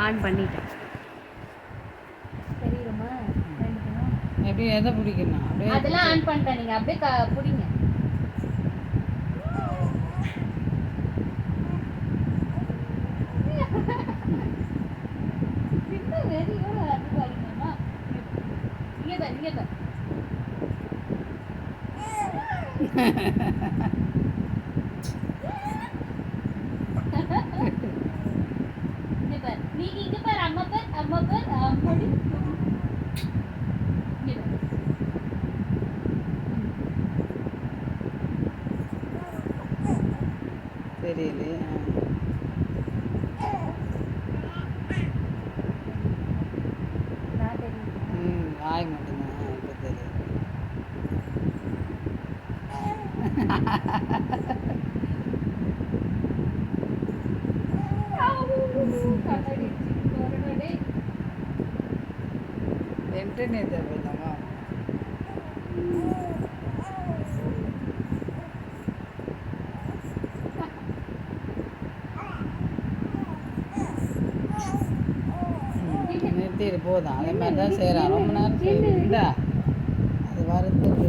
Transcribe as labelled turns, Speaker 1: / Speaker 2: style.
Speaker 1: On பண்ணிட்டேன்.
Speaker 2: தெரியுமா
Speaker 3: எப்படி எதை பிடிக்கணும்? அப்படியே
Speaker 2: அதெல்லாம் ஆன் பண்ணிட்டேன். நீங்கள் அப்படியே பிடிங்க.
Speaker 3: தெரியலையே. வாய் மட்டும்தான் இப்போ தெரியுது. వెంటనే దెబ్బతామా நிறுத்திட்டு போதும். அதே மாதிரி தான் செய்கிறான். ரொம்ப நேரம் செய்யுது. அது வரத்துக்கு